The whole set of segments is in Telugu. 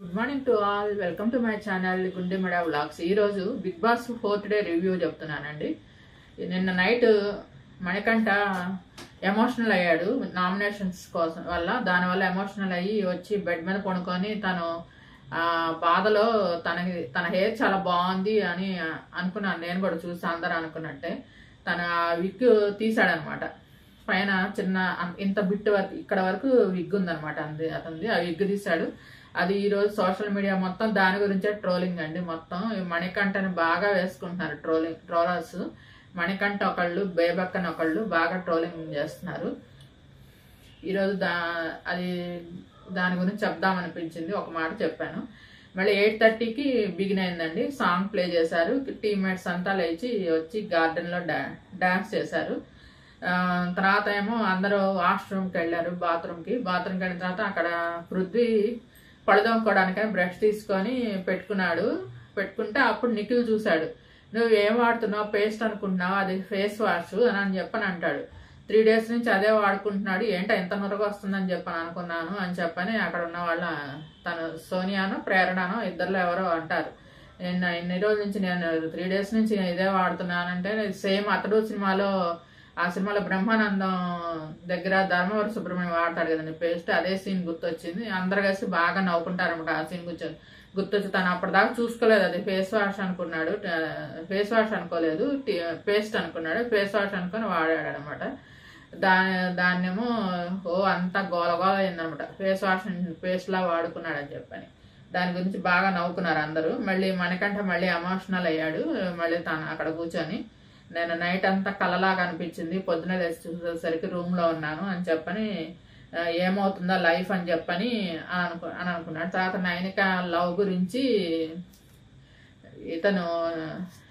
Good morning to all. Welcome to my channel Gundemada vlogs. ఈరోజు Bigg Boss 4th day review చెప్తున్నానండి. నిన్న నైట్ మణికంఠ ఎమోషనల్ అయ్యాడు నామినేషన్స్ కోసం దానివల్ల ఎమోషనల్ అయ్యి వచ్చి బెడ్ మీద పడుకొని తను బాధలో తన హెయిర్ చాలా బాగుంది అని అనుకున్నాను. నేను కూడా చూసి అందరూ అనుకున్నట్టే తను ఆ విగ్ తీసాడనమాట. పైన చిన్న ఇంత బిట్ వరకు ఇక్కడ వరకు విగ్ ఉందనమాట అతనిది. ఆ విగ్ తీశాడు. అది ఈరోజు సోషల్ మీడియా మొత్తం దాని గురించే ట్రోలింగ్ అండి. మొత్తం మణికంఠని బాగా వేసుకుంటున్నారు ట్రోలర్స్. మణికంఠ ఒకళ్ళు, బేబక్కని ఒకళ్ళు బాగా ట్రోలింగ్ చేస్తున్నారు. ఈరోజు అది దాని గురించి చెప్దామనిపించింది, ఒక మాట చెప్పాను. మళ్ళీ 8:30కి బిగిన్ అయిందండి. సాంగ్ ప్లే చేశారు. టీమ్మేట్స్ అంతా లేచి వచ్చి గార్డెన్లో డాన్స్ చేశారు. తర్వాత ఏమో అందరూ వాష్రూమ్కి వెళ్ళారు, బాత్రూమ్కి వెళ్ళిన తర్వాత అక్కడ పృథ్వీ పడదొంకోవడానికని బ్రష్ తీసుకొని పెట్టుకుంటే అప్పుడు నిఖిల్ చూశాడు. నువ్వు ఏం వాడుతున్నావు, పేస్ట్ అనుకుంటున్నావు, అది ఫేస్ వాష్ అని చెప్పని అంటాడు. 3 days నుంచి అదే వాడుకుంటున్నాడు, ఏంటో ఎంత నురగా వస్తుందని చెప్పని అనుకున్నాను అని చెప్పని అక్కడ ఉన్న వాళ్ళ తను సోనియానో ప్రేరణనో ఇద్దరులో ఎవరో అంటారు. నేను ఇన్ని రోజుల నుంచి నేను 3 days నుంచి ఇదే వాడుతున్నానంటే సేమ్ అతడు ఆ సినిమాలో బ్రహ్మానందం దగ్గర ధర్మవరం సుబ్రహ్మణ్యం వాడతాడు కదండి పేస్ట్, అదే సీన్ గుర్తొచ్చింది. అందరు కలిసి బాగా నవ్వుకుంటారనమాట. ఆ సీన్ గుర్తొచ్చి తను అప్పటిదాకా చూసుకోలేదు, అది ఫేస్ వాష్ అనుకున్నాడు. ఫేస్ వాష్ అనుకోలేదు, పేస్ట్ అనుకున్నాడు. ఫేస్ వాష్ అనుకుని వాడాడు అనమాట. దాన్నేమో అంతా గోలగోల అయిందనమాట. ఫేస్ వాష్ పేస్ట్ లా వాడుకున్నాడు అని చెప్పని దాని గురించి బాగా నవ్వుకున్నారు అందరూ. మళ్ళీ మణికంఠ మళ్ళీ ఎమోషనల్ అయ్యాడు. మళ్ళీ తను అక్కడ కూర్చొని నేను నైట్ అంతా కలలాగా అనిపించింది, పొద్దున లేచి చూసేసరికి రూమ్ లో ఉన్నాను అని చెప్పని ఏమవుతుందో లైఫ్ అని చెప్పని అనుకున్నాడు. తర్వాత నైనిక లవ్ గురించి ఇతను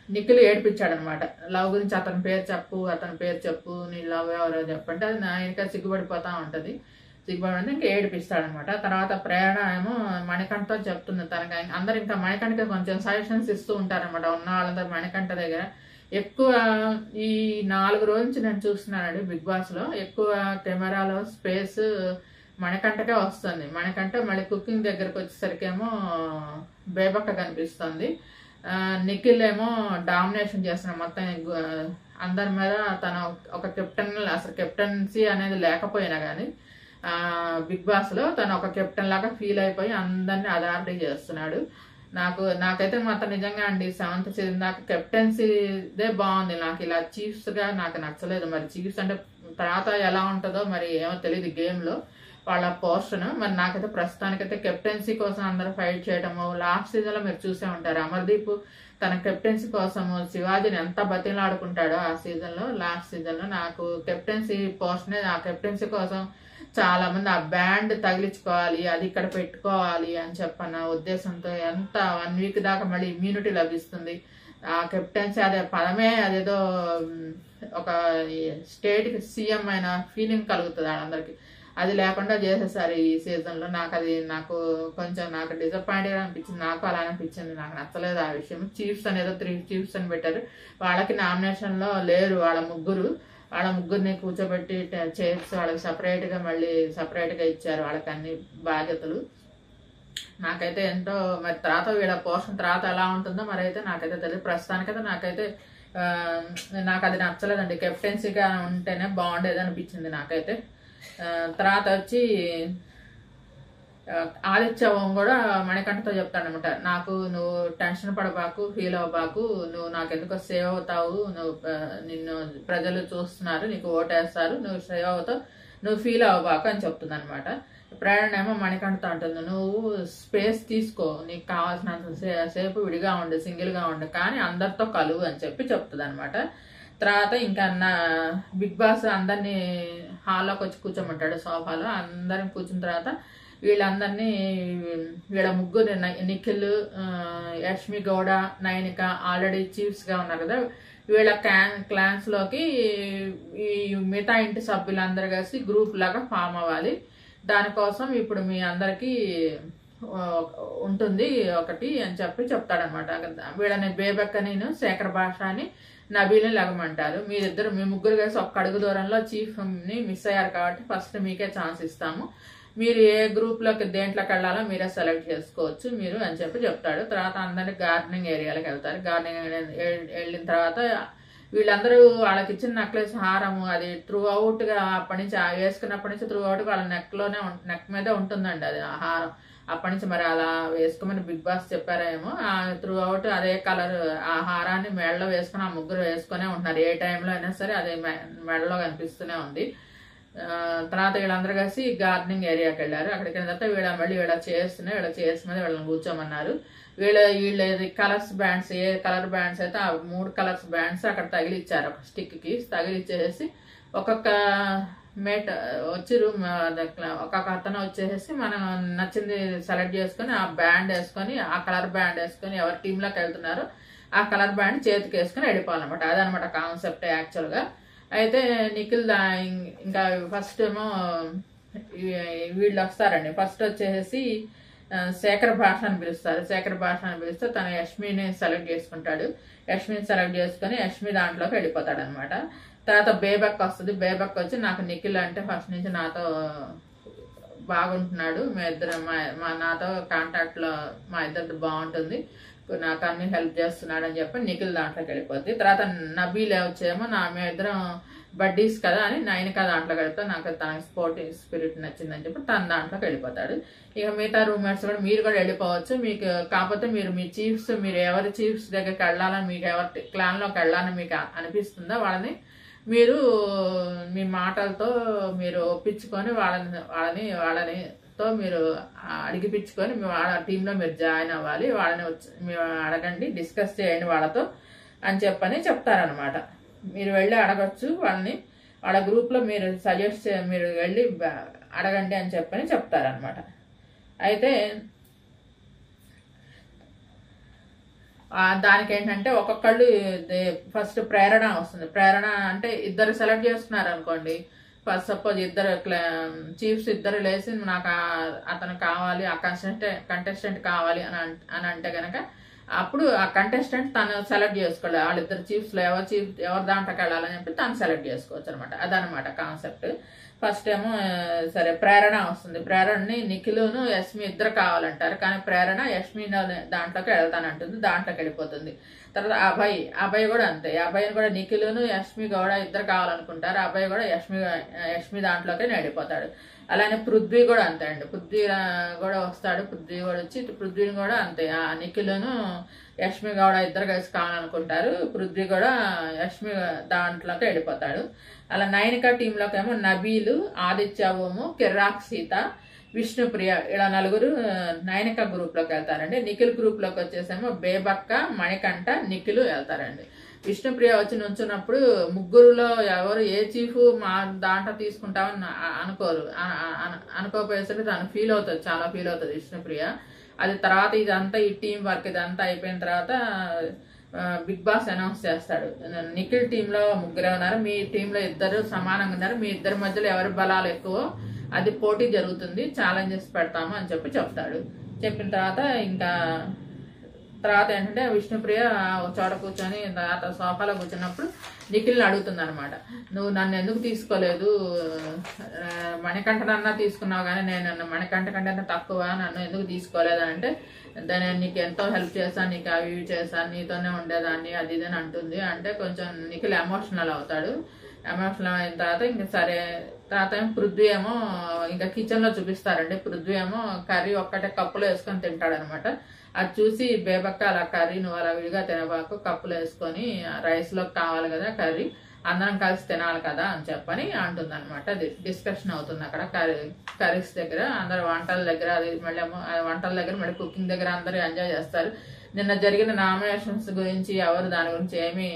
నిఖిల్ ఏడిపించాడు అనమాట. లవ్ గురించి అతని పేరు చెప్పు నీ లవ్ ఎవరో చెప్పంటే అది నైనిక సిగ్గుపడిపోతా ఉంటది. సిగ్గుపడి ఇంకా ఏడిపిస్తాడు అనమాట. తర్వాత ప్రేరణ ఏమో మణికంఠతో చెప్తుంది తనకి. అందరు ఇంకా మణికంఠకి కొంచెం సజెషన్స్ ఇస్తూ ఉంటారనమాట. ఉన్న వాళ్ళందరూ మణికంఠ దగ్గర ఎక్కువ ఈ 4 రోజుల నుంచి నేను చూస్తున్నానండి బిగ్ బాస్ లో. ఎక్కువ కెమెరాలో స్పేస్ మణికంఠకే వస్తుంది. మణికంఠ మళ్ళీ కుకింగ్ దగ్గరకు వచ్చేసరికి ఏమో బేబక్క కనిపిస్తుంది. నిఖిల్ ఏమో డామినేషన్ చేస్తున్నాడు మొత్తం అందరి మీద. తన ఒక కెప్టెన్, అసలు కెప్టెన్సీ అనేది లేకపోయినా కానీ బిగ్ బాస్ లో తను ఒక కెప్టెన్ లాగా ఫీల్ అయిపోయి అందరినీ అథారిటీ చేస్తున్నాడు. నాకైతే మాత్రం నిజంగా అండి 7th సీజన్ దాకా కెప్టెన్సీదే బాగుంది. నాకు ఇలా చీఫ్స్ గా నాకు నచ్చలేదు. మరి చీఫ్స్ అంటే తర్వాత ఎలా ఉంటుందో మరి ఏమో తెలియదు గేమ్ లో వాళ్ళ పోర్షన్. మరి నాకైతే ప్రస్తుతానికైతే కెప్టెన్సీ కోసం అందరూ ఫైట్ చేయడము. లాస్ట్ సీజన్ లో మీరు చూసే ఉంటారు, అమర్దీప్ తన కెప్టెన్సీ కోసము శివాజీని ఎంత బతిలాడుకుంటాడో ఆ సీజన్ లో. లాస్ట్ సీజన్ లో నాకు కెప్టెన్సీ పోర్షనే, ఆ కెప్టెన్సీ కోసం చాలా మంది ఆ బ్యాండ్ తగిలించుకోవాలి, అది ఇక్కడ పెట్టుకోవాలి అని చెప్పన్న ఉద్దేశంతో ఎంత 1 week దాకా మళ్ళీ ఇమ్యూనిటీ లభిస్తుంది. ఆ కెప్టెన్సీ అదే పదమే అదేదో ఒక స్టేట్ కి సీఎం అయిన ఫీలింగ్ కలుగుతుంది అందరికి. అది లేకుండా చేసేసారు ఈ సీజన్ లో. నాకు కొంచెం డిసప్పాయింట్ అనిపించింది. నాకు అలా అనిపించింది, నాకు నచ్చలేదు ఆ విషయం. చీఫ్స్ అనేదో 3 chiefs అని పెట్టారు. వాళ్ళకి నామినేషన్ లో లేరు వాళ్ళ ముగ్గురిని కూర్చోబెట్టి చైర్స్ వాళ్ళకి సపరేట్ గా ఇచ్చారు వాళ్ళకి అన్ని బాధ్యతలు. నాకైతే ఎంతో మరి తర్వాత వీళ్ళ పోషణ తర్వాత ఎలా ఉంటుందో మరి అయితే నాకైతే తెలియదు. ప్రస్తుతానికైతే నాకు అది నచ్చలేదండి. కెప్టెన్సీగా ఉంటేనే బాగుండేది అనిపించింది నాకైతే. తర్వాత వచ్చి ఆదిత్య ఓం కూడా మణికంఠతో చెప్తాడనమాట, నువ్వు టెన్షన్ పడబాకు, ఫీల్ అవ్వబాకు, నువ్వు నాకెందుకో సేవ్ అవుతావు, నిన్ను ప్రజలు చూస్తున్నారు, నీకు ఓటేస్తారు, నువ్వు సేవ్ అవుతావు, నువ్వు ఫీల్ అవ్వబాకు అని చెప్తుంది అనమాట. ప్రేరణ ఏమో మణికంఠతో అంటుంది, నువ్వు స్పేస్ తీసుకో, నీకు కావాల్సినంత సేపు విడిగా ఉండు, సింగిల్ గా ఉండు, కానీ అందరితో కలువు అని చెప్తుంది అనమాట. తర్వాత ఇంకా బిగ్ బాస్ అందరినీ హాల్లోకి వచ్చి కూర్చోమంటాడు సోఫాలో. అందరిని కూర్చున్న తర్వాత వీళ్ళందరినీ వీళ్ళ ముగ్గురు నిఖిల్, యష్మి గౌడ, నైనిక ఆల్రెడీ చీఫ్స్ గా ఉన్నారు కదా, వీళ్ళ క్లాన్స్ లోకి ఈ మిగతా ఇంటి సభ్యులందరూ కలిసి గ్రూప్ లాగా ఫామ్ అవ్వాలి. దానికోసం ఇప్పుడు మీ అందరికి ఉంటుంది ఒకటి అని చెప్తాడనమాట. వీళ్ళని బేబక్కని, శేఖర్ భాష అని, నబీల్ని లగమంటారు. మీ ముగ్గురు కలిసి ఒక్క అడుగు దూరంలో చీఫ్ ని మిస్ అయ్యారు కాబట్టి ఫస్ట్ మీకే ఛాన్స్ ఇస్తాము, మీరు ఏ గ్రూప్లోకి దేంట్లోకి వెళ్ళాలో మీరే సెలెక్ట్ చేసుకోవచ్చు మీరు అని చెప్తాడు. తర్వాత అందరినీ గార్డెనింగ్ ఏరియాలకు వెళ్తారు. గార్డెనింగ్ వెళ్ళిన తర్వాత వీళ్ళందరూ వాళ్ళకి ఇచ్చిన నెక్లెస్ హారము అది త్రూ అవుట్గా అప్పటి నుంచి వేసుకున్నప్పటి నుంచి త్రూ అవుట్గా వాళ్ళ నెక్ మీదే ఉంటుందండి అది ఆ హారం. అప్పటి నుంచి మరి అలా వేసుకోమని బిగ్ బాస్ చెప్పారేమో. త్రూ అవుట్ అదే కలర్ ఆ హారాన్ని మెడలో వేసుకుని ఆ ముగ్గురు వేసుకునే ఉంటున్నారు. ఏ టైంలో అయినా సరే అదే మెడలో కనిపిస్తూనే ఉంది. తర్వాత వీళ్ళందరూ కలిసి గార్డెనింగ్ ఏరియాకి వెళ్ళారు. అక్కడికి వెళ్ళిన తర్వాత మళ్ళీ వీళ్ళ చైర్స్ మీద వీళ్ళని కూర్చోమన్నారు. వీళ్ళు కలర్స్ బ్యాండ్స్ ఏ కలర్ బ్యాండ్స్ అయితే ఆ 3 కలర్స్ బ్యాండ్స్ అక్కడ తగిలిచ్చారు. ఒక స్టిక్ కి తగిలిచ్చేసి ఒక్కొక్క మేట్ వచ్చి ఒక్కొక్క అతను వచ్చేసి మనం నచ్చింది సెలెక్ట్ చేసుకుని ఆ బ్యాండ్ వేసుకొని ఆ కలర్ బ్యాండ్ వేసుకొని ఎవరి టీంలోకి వెళ్తున్నారో ఆ కలర్ బ్యాండ్ చేతికి వేసుకొని వెళ్ళిపోవాలన్నమాట. అదనమాట కాన్సెప్ట్ యాక్చువల్గా. అయితే నిఖిల్ ఇంకా ఫస్ట్ ఏమో వీళ్ళు వస్తారండి. ఫస్ట్ వచ్చేసి శేఖర్ భాష అని పిలుస్తారు. శేఖర్ భాష అని పిలిస్తే తన యష్మిని సెలెక్ట్ చేసుకుంటాడు. యష్మిని సెలెక్ట్ చేసుకుని యష్మి దాంట్లోకి వెళ్ళిపోతాడు అనమాట. తర్వాత బేబక్ వస్తుంది. బేబక్ వచ్చి నాకు నిఖిల్ అంటే ఫస్ట్ నుంచి నాతో బాగుంటున్నాడు, మా ఇద్దరు నాతో కాంటాక్ట్ లో మా ఇద్దరిది బాగుంటుంది, నాకు అన్ని హెల్ప్ చేస్తున్నాడు అని చెప్పి నిఖిల్ దాంట్లోకి వెళ్ళిపోద్ది. తర్వాత నబీల్ వచ్చేమో మేము ఇద్దరం బడ్డీస్ కదా అని నైనిక దాంట్లోకి వెళ్తా, నాకు తనకి స్పోర్టివ్ స్పిరిట్ నచ్చిందని చెప్పి తన దాంట్లోకి వెళ్ళిపోతాడు. ఇక మిగతా రూమ్మేట్స్ కూడా మీరు కూడా వెళ్ళిపోవచ్చు. మీకు కాకపోతే మీ చీఫ్స్, మీరు ఎవరి చీఫ్స్ దగ్గరికి వెళ్ళాలని, మీకు ఎవరి క్లాన్లోకి వెళ్ళాలని మీకు అనిపిస్తుందో వాళ్ళని మీరు మీ మాటలతో మీరు ఒప్పించుకొని వాళ్ళనితో మీరు అడిగిపించుకొని వాళ్ళ టీంలో మీరు జాయిన్ అవ్వాలి. వాళ్ళని మీరు అడగండి, డిస్కస్ చేయండి వాళ్ళతో అని చెప్తారనమాట. మీరు వెళ్ళి అడగచ్చు వాళ్ళని. వాళ్ళ గ్రూప్లో మీరు మీరు వెళ్ళి అడగండి అని చెప్తారనమాట. అయితే దానికి ఏంటంటే ఒక్కొక్కళ్ళు ఫస్ట్ ప్రేరణ వస్తుంది. ప్రేరణ అంటే ఇద్దరు సెలెక్ట్ చేసుకున్నారు అనుకోండి. ఫస్ట్ సపోజ్ ఇద్దరు చీఫ్స్ ఇద్దరు లేసి నాకు అతను కావాలి, ఆ కంటెస్టెంట్ కావాలి అని అంటే కనుక అప్పుడు ఆ కంటెస్టెంట్ తను సెలెక్ట్ చేసుకోవాలి. వాళ్ళిద్దరు చీఫ్స్ లో ఎవరి దాంట్లోకి వెళ్ళాలని చెప్పి తను సెలెక్ట్ చేసుకోవచ్చు అనమాట. అదనమాట కాన్సెప్ట్. ఫస్ట్ ఏమో సరే ప్రేరణ వస్తుంది. ప్రేరణని నిఖిలును యష్మి ఇద్దరు కావాలంటారు, కానీ ప్రేరణ యష్మి దాంట్లోకి వెళ్తానంటుంది, దాంట్లోకి వెళ్ళిపోతుంది. తర్వాత అభయ్ కూడా అంతే. అభయ్ని కూడా నిఖిలును యష్మి కూడా ఇద్దరు కావాలనుకుంటారు, అభయ్ కూడా యష్మి దాంట్లోకి వెళ్ళిపోతాడు. అలానే పృథ్వీ కూడా అంతే అండి. పృథ్వీ కూడా వస్తాడు. పృథ్వీ కూడా వచ్చి పృథ్వీని కూడా అంతే. ఆ నిఖిలును యష్మి గౌడ ఇద్దరు కలిసి కావాలనుకుంటారు, పృథ్వీ కూడా యష్మి దాంట్లోకి వెళ్ళిపోతాడు. అలా నైనిక టీంలోకి ఏమో నబీలు, ఆదిత్య ఓము, కిర్రాక్ సీత, విష్ణుప్రియ ఇలా నలుగురు నైనిక గ్రూప్ లోకి వెళ్తారండి. నిఖిల్ గ్రూప్ లోకి వచ్చేసేమో బేబక్క, మణికంఠ, నిఖిల్ వెళ్తారండి. విష్ణుప్రియ వచ్చి నుంచున్నప్పుడు ముగ్గురులో ఎవరు ఏ చీఫ్ మా దాంట్లో తీసుకుంటామని అనుకోపోయేసరికి తను ఫీల్ అవుతుంది, చాలా ఫీల్ అవుతుంది విష్ణుప్రియ. అది తర్వాత ఇదంతా ఈ టీం వర్క్ ఇదంతా అయిపోయిన తర్వాత బిగ్ బాస్ అనౌన్స్ చేస్తాడు. నిఖిల్ టీంలో ముగ్గురే ఉన్నారు, మీ టీంలో ఇద్దరు సమానంగా ఉన్నారు, మీ ఇద్దరి మధ్యలో ఎవరి బలాలు ఎక్కువ అది పోటీ జరుగుతుంది, ఛాలెంజెస్ పెడతాము అని చెప్తాడు. చెప్పిన తర్వాత ఇంకా తర్వాత ఏంటంటే విష్ణుప్రియ చోట కూర్చొని తర్వాత సోఫాలో కూర్చున్నప్పుడు నిఖిల్ని అడుగుతుంది అనమాట, నువ్వు నన్ను ఎందుకు తీసుకోలేదు, మణికంఠనన్నా తీసుకున్నావు కానీ నేను మణికంఠ కంటే తక్కువ, నన్ను ఎందుకు తీసుకోలేదు అంటే దాన్ని నీకు ఎంతో హెల్ప్ చేశాను, నీకు అవి ఇవి చేశాను, నీతోనే ఉండేదాన్ని అది ఇది అని అంటుంది. అంటే కొంచెం నిఖిల్ ఎమోషనల్ అవుతాడు. ఎమోషనల్ అయిన తర్వాత ఇంకా సరే. తర్వాత పృథ్వీ ఏమో ఇంకా కిచెన్ లో చూపిస్తారండి. పృథ్వీ ఏమో కర్రీ ఒక్కటే కప్పులో వేసుకొని తింటాడు అనమాట. అది చూసి బేబక్క అలా కర్రీ నువ్వు అలా విడిగా తినబాకు, కప్పులు వేసుకొని రైస్ లో కావాలి కదా కర్రీ, అందరం కలిసి తినాలి కదా అని అంటుంది అనమాట. డిస్కషన్ అవుతుంది అక్కడ కర్రీస్ దగ్గర, అందరు వంటల దగ్గర, అది మళ్ళీ వంటల దగ్గర మళ్ళీ కుకింగ్ దగ్గర అందరూ ఎంజాయ్ చేస్తారు. నిన్న జరిగిన నామినేషన్స్ గురించి ఎవరు దాని గురించి ఏమి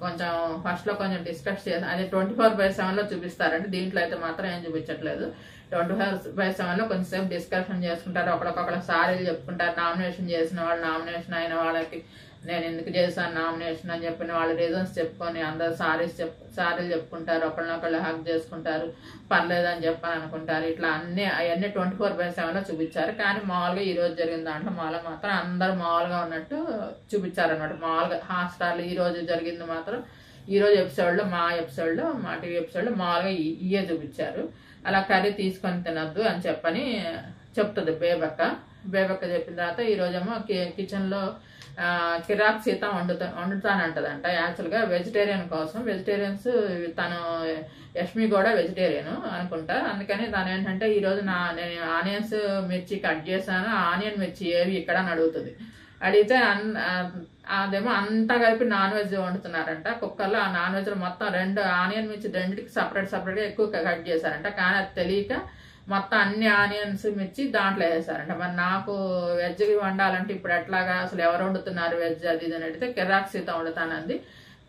కొంచెం ఫస్ట్ లో కొంచెం డిస్కస్ చేస్తారు. అది 24/7 లో చూపిస్తారండి. దీంట్లో అయితే మాత్రం ఏం చూపించట్లేదు. 24/7 లో కొంచెంసేపు డిస్కషన్ చేసుకుంటారు, ఒకరికొకరు సారీలు చెప్పుకుంటారు. నామినేషన్ చేసిన వాళ్ళు, నామినేషన్ అయిన వాళ్ళకి నేను ఎందుకు చేశాను నామినేషన్ అని చెప్పిన వాళ్ళు రీజన్స్ చెప్పుకొని అందరు సారీలు చెప్పుకుంటారు, ఒకళ్ళనొకళ్ళు హక్ చేసుకుంటారు, పర్లేదని చెప్పని అనుకుంటారు. ఇట్లా అవన్నీ 24/7 లో చూపించారు. కానీ మామూలుగా ఈ రోజు జరిగిన దాంట్లో మాత్రం అందరు మామూలుగా ఉన్నట్టు చూపించారు అనమాట. మామూలుగా హాట్స్టార్లో ఈ రోజు జరిగింది మాత్రం ఈ రోజు ఎపిసోడ్ లో మా టీవీ ఎపిసోడ్ లో మామూలుగా ఇయే చూపించారు. అలా కర్రీ తీసుకొని తినొద్దు అని చెప్పని చెప్తుంది బేబక్క చెప్పిన తర్వాత ఈరోజేమో కిచెన్లో కిరాక్ సీత వండుతానంటదంట. యాక్చువల్గా వెజిటేరియన్ కోసం, వెజిటేరియన్స్ తను యష్మి కూడా వెజిటేరియన్ అనుకుంటా. అందుకని తను ఏంటంటే ఈరోజు నేను ఆనియన్స్ మిర్చి కట్ చేశాను, ఆనియన్ మిర్చి ఏవి ఇక్కడ అని అడుగుతుంది. అడిగితే అదేమో అంతా కలిపి నాన్ వెజ్ వండుతున్నారంట కుక్కర్లో. ఆ నాన్ వెజ్ మొత్తం 2 ఆనియన్ మిర్చి రెండింటికి సపరేట్గా ఎక్కువ కట్ చేశారంట. కానీ అది తెలియక మొత్తం అన్ని ఆనియన్స్ మిర్చి దాంట్లో వేసారంట. మరి నాకు వెజ్ వండాలంటే ఇప్పుడు ఎట్లాగా, అసలు ఎవరు వండుతున్నారు వెజ్ అది ఇది అని అడిగితే కిరాక్ సీత వండుతానంది,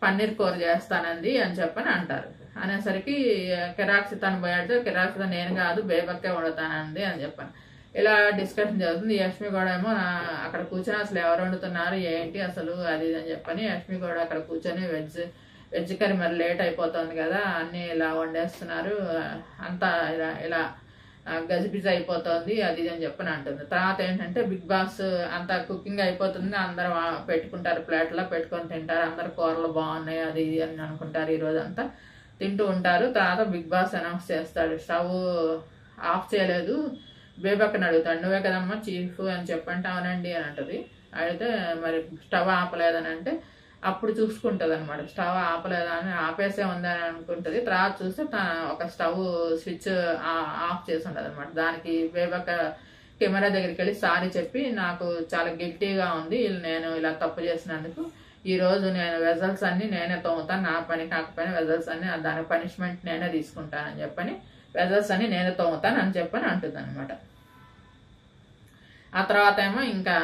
పన్నీర్ కూర చేస్తానంది అని చెప్పని అంటారు. అనేసరికి కిరాక్ సీతను పోయాడితే కిరాక్ సీత నేను కాదు బేబక్కే వండుతానంది అని చెప్పాను. ఇలా డిస్కషన్ జరుగుతుంది. యష్మి కూడా ఏమో అక్కడ కూర్చొని అసలు ఎవరు వండుతున్నారు ఏంటి అసలు అది ఇది అని చెప్పని యష్మి కూడా అక్కడ కూర్చొని వెజ్ కర్రీ మరి లేట్ అయిపోతుంది కదా, అన్ని ఇలా వండేస్తున్నారు, అంతా ఇలా గజిబిజి అయిపోతుంది అది ఇది అని చెప్పని అంటుంది. తర్వాత ఏంటంటే బిగ్ బాస్ అంతా కుకింగ్ అయిపోతుంది, అందరూ పెట్టుకుంటారు, ప్లేట్లో పెట్టుకొని తింటారు, అందరు కూరలు బాగున్నాయి అది ఇది అని అనుకుంటారు, ఈ రోజు అంతా తింటూ ఉంటారు. తర్వాత బిగ్ బాస్ అనౌన్స్ చేస్తాడు, స్టవ్ ఆఫ్ చేయలేదు, బేబక్కని అడుగుతాడు, నువ్వే కదమ్మా చీఫ్ అని చెప్పంటే అవునండి అని అంటది. అడిగితే మరి స్టవ్ ఆపలేదని అంటే అప్పుడు చూసుకుంటుంది అనమాట, స్టవ్ ఆపలేదా అని, ఆపేసే ఉందని అనుకుంటుంది. తర్వాత చూస్తే ఒక స్టవ్ స్విచ్ ఆఫ్ చేసి ఉంటుంది అనమాట. దానికి బేబక్క కెమెరా దగ్గరికి వెళ్ళి సారీ చెప్పి నాకు చాలా గిల్టీగా ఉంది, నేను ఇలా తప్పు చేసినందుకు, ఈ రోజు నేను వెజల్స్ అన్ని నేనే తోముతాను, నా పని కాకపోయినా వెజల్స్ అన్ని దాని పనిష్మెంట్ నేనే తీసుకుంటానని చెప్పని వెజల్స్ అన్ని నేనే తోముతాను అని చెప్పని అంటుంది అనమాట. ఆ తర్వాత ఏమో ఇంకా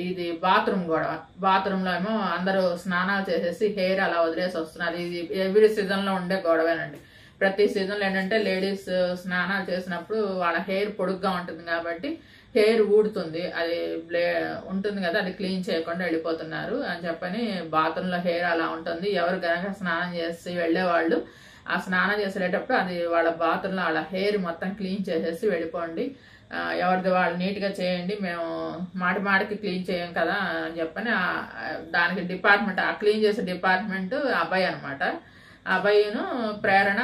ఇది బాత్రూమ్ గొడవ. బాత్రూంలో ఏమో అందరూ స్నానాలు చేసేసి హెయిర్ అలా వదిలేసి వస్తున్నారు. ఇది ఎవ్రీ సీజన్లో ఉండే గొడవేనండి. ప్రతి సీజన్లో ఏంటంటే లేడీస్ స్నానాలు చేసినప్పుడు వాళ్ళ హెయిర్ పొడుగ్గా ఉంటుంది కాబట్టి హెయిర్ ఊడుతుంది, అది ఉంటుంది కదా, అది క్లీన్ చేయకుండా వెళ్ళిపోతున్నారు అని చెప్పని బాత్రూంలో హెయిర్ అలా ఉంటుంది. ఎవరు కనుక స్నానం చేసి వెళ్ళేవాళ్ళు ఆ స్నానం చేసేటప్పుడు అది వాళ్ళ బాత్రూంలో వాళ్ళ హెయిర్ మొత్తం క్లీన్ చేసేసి వెళ్ళిపోండి, ఎవరిది వాళ్ళు నీట్గా చేయండి, మేము మాటికి క్లీన్ చేయం కదా అని చెప్పని దానికి డిపార్ట్మెంట్, ఆ క్లీన్ చేసే డిపార్ట్మెంట్ అబ్బాయి అనమాట. అబ్బాయిను ప్రేరణ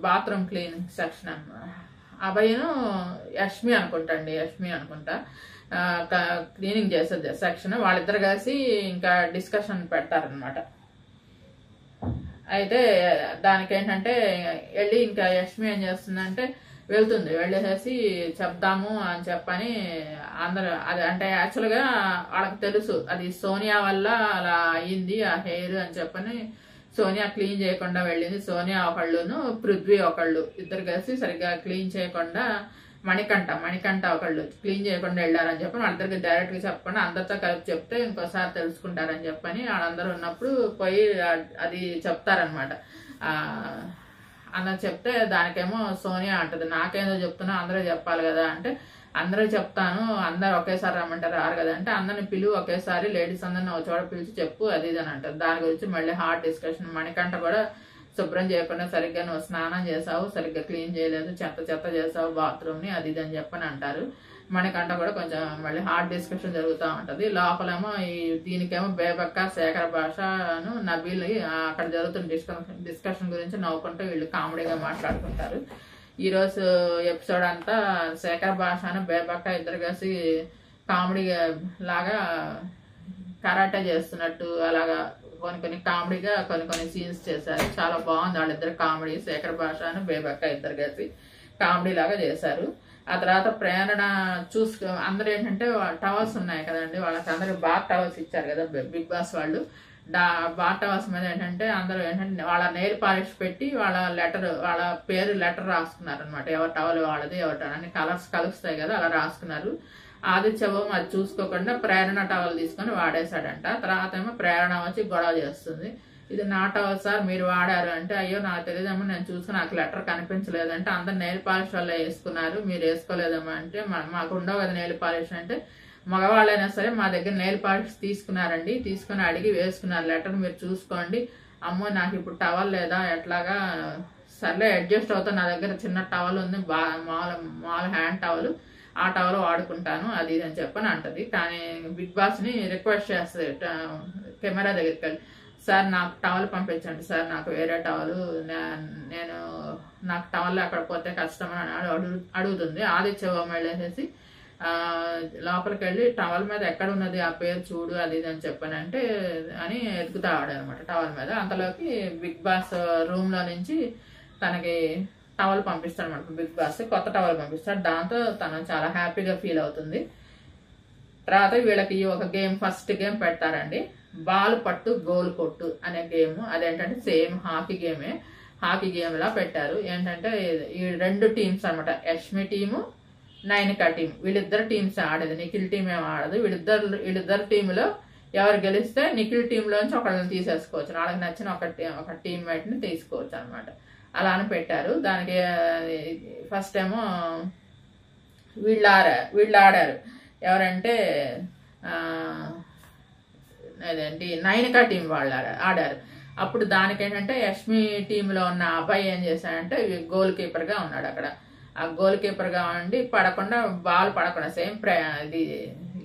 బాత్రూమ్ క్లీనింగ్ సెక్షన్ అనమాట. అబ్బాయిను యష్మి అనుకుంటా క్లీనింగ్ చేసేది సెక్షన్. వాళ్ళిద్దరు కలిసి ఇంకా డిస్కషన్ పెడతారనమాట. అయితే దానికి ఏంటంటే వెళ్ళి ఇంకా యష్మి ఏం చేస్తుందంటే వెళ్ళేసేసి చెప్దాము అని చెప్పని అందరు, అది అంటే యాక్చువల్గా వాళ్ళకి తెలుసు అది సోనియా వల్ల అలా అయ్యింది ఆ హెయిర్ అని చెప్పని, సోనియా క్లీన్ చేయకుండా వెళ్ళింది, సోనియా ఒకళ్ళును పృథ్వీ ఒకళ్ళు ఇద్దరు కలిసి సరిగ్గా క్లీన్ చేయకుండా, మణికంఠ ఒకళ్ళు క్లీన్ చేయకుండా వెళ్ళారని చెప్పని వాళ్ళిద్దరికి డైరెక్ట్ గా చెప్పకుండా అందరితో కలిపి చెప్తే ఇంకోసారి తెలుసుకుంటారని చెప్పని వాళ్ళందరూ ఉన్నప్పుడు పోయి అది చెప్తారనమాట. అందరు చెప్తే దానికేమో సోనియా అంటది, నాకేందో చెప్తున్నా అందరూ చెప్పాలి కదా అంటే, అందరూ చెప్తాను, అందరు ఒకేసారి రమ్మంటారు రారు కదా అంటే, అందరిని పిలువు ఒకేసారి, లేడీస్ అందరిని ఒక చోట పిలిచి చెప్పు అది ఇది అని అంటారు. దాని గురించి మళ్ళీ హార్డ్ డిస్కషన్. మణికంఠ కూడా శుభ్రం చేయకుండా సరిగ్గా నువ్వు స్నానం చేసావు, సరిగ్గా క్లీన్ చేయలేదు, చెత్త చేసావు బాత్రూమ్ ని అది ఇది అని చెప్పని అంటారు. మణికంఠ కూడా కొంచెం మళ్ళీ హార్డ్ డిస్కషన్ జరుగుతూ ఉంటది. లోపలేమో దీనికేమో బేబక్క, శేఖర్ భాషను, నబీల్ అక్కడ జరుగుతున్న డిస్కషన్ గురించి నవ్వుకుంటూ వీళ్ళు కామెడీగా మాట్లాడుకుంటారు. ఈ రోజు ఎపిసోడ్ అంతా శేఖర్ భాషను బేబక్క ఇద్దరు కలిసి కామెడీ లాగా కరాటే చేస్తున్నట్టు అలాగా కొన్ని కామెడీగా కొన్ని సీన్స్ చేశారు. చాలా బాగుంది వాళ్ళిద్దరు కామెడీ. శేఖర్ భాషను బేబక్క ఇద్దరు కలిసి కామెడీ లాగా చేశారు. ఆ తర్వాత ప్రేరణ అందరూ ఏంటంటే టవల్స్ ఉన్నాయి కదండి, వాళ్ళకి అందరికి బాత్ టవల్స్ ఇచ్చారు కదా బిగ్ బాస్ వాళ్ళు. బాత్ టవల్స్ మీద ఏంటంటే అందరూ ఏంటంటే వాళ్ళ నెయిల్ పాలిష్ పెట్టి వాళ్ళ పేరు లెటర్ రాసుకున్నారు అనమాట. ఎవరి టవల్ వాళ్ళది, ఎవరి అన్ని కలర్స్ కలుస్తాయి కదా అలా రాసుకున్నారు. ఆదిత్యవం అది చూసుకోకుండా ప్రేరణ టవల్ తీసుకొని వాడేశాడంట. తర్వాత ఏమో ప్రేరణ వచ్చి గొడవ చేస్తుంది, ఇది నా టవల్ సార్ మీరు వాడారు అంటే, అయ్యో నాకు తెలియదమ్మా నేను చూసుకుని నాకు లెటర్ కనిపించలేదంటే, అందరు నెయిల్ పాలిష్ వల్ల వేసుకున్నారు మీరు వేసుకోలేదమ్మా అంటే, మాకు ఉండవు కదా నెయిల్ పాలిష్ అంటే, మగవాళ్ళైనా సరే మా దగ్గర నెయిల్ పాలిష్ తీసుకున్నారండి, తీసుకుని అడిగి వేసుకున్నారు, లెటర్ మీరు చూసుకోండి, అమ్మో నాకు ఇప్పుడు టవల్ లేదా ఎట్లాగా, సర్లే అడ్జస్ట్ అవుతా, నా దగ్గర చిన్న టవల్ ఉంది మామూలు హ్యాండ్ టవల్, ఆ టవల్ వాడుకుంటాను అది ఇది అని చెప్పని అంటది. కానీ బిగ్ బాస్ ని రిక్వెస్ట్ చేస్తుంది కెమెరా దగ్గరికి వెళ్ళి, సార్ నాకు టవల్ పంపించండి సార్, నాకు వేరే టవల్, నేను నాకు టవల్ అక్కడ పోతే కష్టం అని అడుగుతుంది. ఆదిత్య ఓం వెళ్ళేసేసి లోపలికి వెళ్ళి టవల్ మీద ఎక్కడ ఉన్నది ఆ పేరు చూడు అది ఇది అని చెప్పానంటే అని ఎదుగుతా ఆడానమాట టవల్ మీద. అంతలోకి బిగ్ బాస్ రూమ్ లో నుంచి తనకి టవల్ పంపిస్తాడు అనమాట. బిగ్ బాస్ కొత్త టవల్ పంపిస్తాడు. దాంతో తను చాలా హ్యాపీగా ఫీల్ అవుతుంది. తర్వాత వీళ్ళకి ఒక గేమ్, ఫస్ట్ గేమ్ పెడతారండి, బాల్ పట్టు గోల్ కొట్టు అనే గేమ్. అదేంటంటే సేమ్ హాకీ గేమే, హాకీ గేమ్ లా పెట్టారు. ఏంటంటే ఈ 2 టీమ్స్ అనమాట, యష్మి టీము నైనికా టీం, వీళ్ళిద్దరు టీమ్స్ ఆడేది, నిఖిల్ టీం ఏం ఆడదు. వీళ్ళిద్దరు టీంలో ఎవరు గెలిస్తే నిఖిల్ టీంలోంచి ఒకళ్ళని తీసేసుకోవచ్చు, వాళ్ళకి నచ్చిన ఒక టీమ్మేట్ ని తీసుకోవచ్చు అనమాట. అలా అని పెట్టారు. దానికి ఫస్ట్ ఏమో వీళ్ళు ఆడారు. ఎవరంటే అదేంటి నైనికా టీం వాళ్ళు ఆడారు. అప్పుడు దానికి ఏంటంటే యష్మి టీంలో ఉన్న అబ్బాయి ఏం చేశాడంటే గోల్ కీపర్ గా ఉన్నాడు అక్కడ. ఆ గోల్ కీపర్ గా ఉండి బాల్ పడకుండా సేమ్ ఇది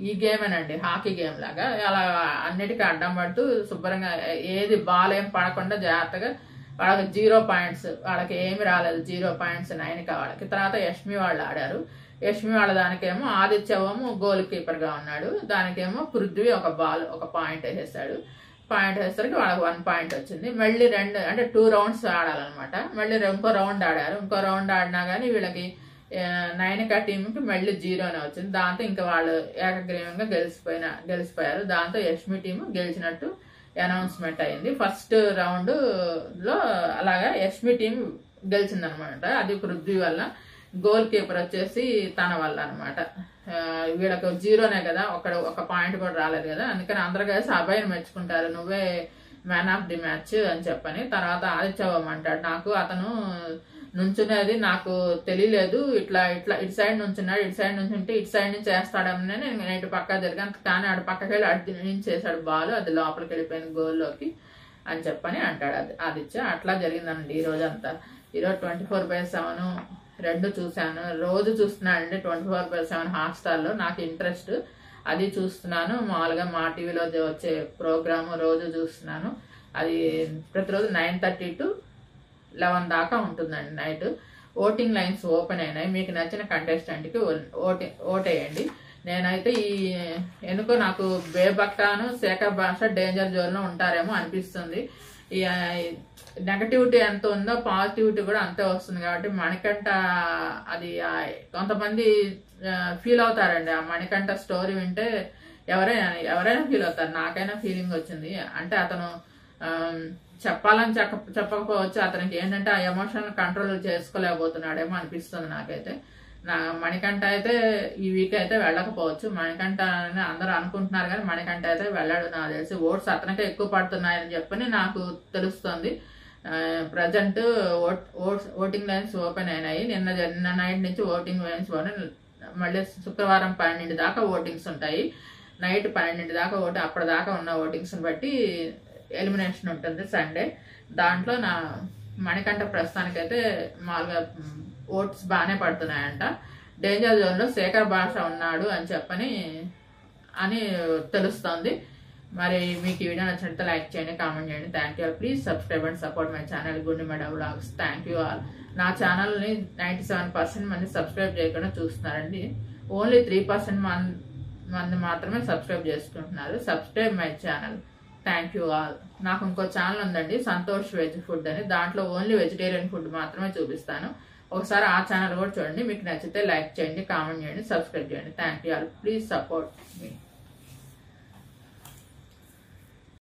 ఈ గేమేనండి, హాకీ గేమ్ లాగా. అలా అన్నిటికీ అడ్డం పడుతూ శుభ్రంగా ఏది బాల్ ఏం పడకుండా జాగ్రత్తగా వాళ్ళకి 0 పాయింట్స్, వాళ్ళకి ఏమి రాలేదు, 0 పాయింట్స్ నైనికా వాళ్ళకి. తర్వాత యష్మి వాళ్ళు ఆడారు. యష్మి వాళ్ళ దానికేమో ఆదిత్యవము గోల్ కీపర్ గా ఉన్నాడు, దానికేమో పృథ్వీ ఒక పాయింట్ వేసేసాడు. పాయింట్ వేసరికి వాళ్ళకి 1 పాయింట్ వచ్చింది. మళ్ళీ 2 రౌండ్స్ ఆడాలన్నమాట. మళ్ళీ ఇంకో రౌండ్ ఆడారు. ఇంకో రౌండ్ ఆడినా గానీ వీళ్ళకి నైనికా టీంకి మళ్ళీ 0నే వచ్చింది. దాంతో ఇంకా వాళ్ళు ఏకగ్రీవంగా గెలిచిపోయారు. దాంతో యష్మి టీం గెలిచినట్టు అనౌన్స్మెంట్ అయింది. ఫస్ట్ రౌండ్ లో అలాగా యష్మి టీం గెలిచిందనమాట. అది పృథ్వీ వల్ల. గోల్ కీపర్ వచ్చేసి తన వల్ల అనమాట. వీళ్ళకి 0నే కదా, ఒక పాయింట్ కూడా రాలేదు కదా, అందుకని అందరు కలిసి అబ్బాయిని మెచ్చుకుంటారు, నువ్వే మ్యాన్ ఆఫ్ ది మ్యాచ్ అని చెప్పని. తర్వాత ఆదిత్యవం అంటాడు, నాకు అతను నుంచునేది నాకు తెలియలేదు, ఇట్లా ఇటు సైడ్ నుంచున్నాడు, ఇటు సైడ్ నుంచి ఉంటే ఇటు సైడ్ నుంచి వేస్తాడని నేను ఇటు పక్క తిరిగాను, కానీ ఆడు పక్కకి వెళ్ళి అటు నుంచి చేశాడు బాల్, అది లోపలికి వెళ్ళిపోయింది గోల్లోకి అని చెప్పని అంటాడు ఆదిత్య. అట్లా జరిగిందండి ఈ రోజు అంతా. ఈరోజు 24/7 2 చూశాను. రోజు చూస్తున్నానండి 24/7 హాట్స్టార్ లో, నాకు ఇంట్రెస్ట్, అది చూస్తున్నాను. మామూలుగా మా టీవీలో వచ్చే ప్రోగ్రామ్ రోజు చూస్తున్నాను. అది ప్రతిరోజు 9:30 to 11 దాకా ఉంటుందండి నైట్. ఓటింగ్ లైన్స్ ఓపెన్ అయినాయి. మీకు నచ్చిన కంటెస్టెంట్ కి ఓటేయండి. నేనైతే ఎందుకో నాకు బేబక్కాను శేఖర్ భాష డేంజర్ జోన్ లో ఉంటారేమో అనిపిస్తుంది. ఈ నెగటివిటీ ఎంత ఉందో పాజిటివిటీ కూడా అంతే వస్తుంది. కాబట్టి మణికంఠ అది కొంతమంది ఫీల్ అవుతారండి. ఆ మణికంఠ స్టోరీ వింటే ఎవరైనా ఫీల్ అవుతారు. నాకైనా ఫీలింగ్ వచ్చింది. అంటే అతను చెప్పాలని చెప్పకపోవచ్చు, అతనికి ఏంటంటే ఆ ఎమోషన్ కంట్రోల్ చేసుకోలేకపోతున్నాడేమో అనిపిస్తుంది నాకైతే. మణికంఠ అయితే ఈ వీక్ అయితే వెళ్ళకపోవచ్చు. మణికంఠ అని అందరూ అనుకుంటున్నారు కానీ మణికంఠ అయితే వెళ్ళాడు. నాకు తెలిసి ఓట్స్ అతనికే ఎక్కువ పడుతున్నాయని చెప్పని నాకు తెలుస్తుంది. ప్రజెంట్ ఓటింగ్ లైన్స్ ఓపెన్ అయినాయి. నిన్న నైట్ నుంచి ఓటింగ్ లైన్స్ మళ్ళీ శుక్రవారం 12 దాకా ఓటింగ్స్ ఉంటాయి. నైట్ 12 దాకా అప్పటిదాకా ఉన్న ఓటింగ్స్ బట్టి ఎలిమినేషన్ ఉంటుంది సండే. దాంట్లో నా మణికంఠ ప్రస్తుతానికైతే మామూలుగా ఓట్స్ బాగానే పడుతున్నాయంట. డేంజర్ జోన్ లో శేఖర్ భాష ఉన్నాడు అని చెప్పని తెలుస్తోంది. మరి మీకు ఈ వీడియో నచ్చినట్లయితే లైక్ చేయండి, కామెంట్ చేయండి. Thank you all. Please subscribe and support my channel Gundemada vlogs. Thank you all. నా ఛానల్ ని 97% మంది సబ్స్క్రైబ్ చేయకుండా చూస్తున్నారండి. ఓన్లీ 3% మంది మాత్రమే సబ్స్క్రైబ్ చేసుకుంటున్నారు. Subscribe my channel. Thank you all. నాకు ఇంకో ఛానల్ ఉందండి, సంతోష్ వెజ్ ఫుడ్ అని. దాంట్లో ఓన్లీ వెజిటేరియన్ ఫుడ్ మాత్రమే చూపిస్తాను. ఒకసారి ఆ ఛానల్ కూడా చూడండి. మీకు నచ్చితే లైక్ చేయండి, కామెంట్ చేయండి, సబ్స్క్రైబ్ చేయండి. Thank you all. Please support me.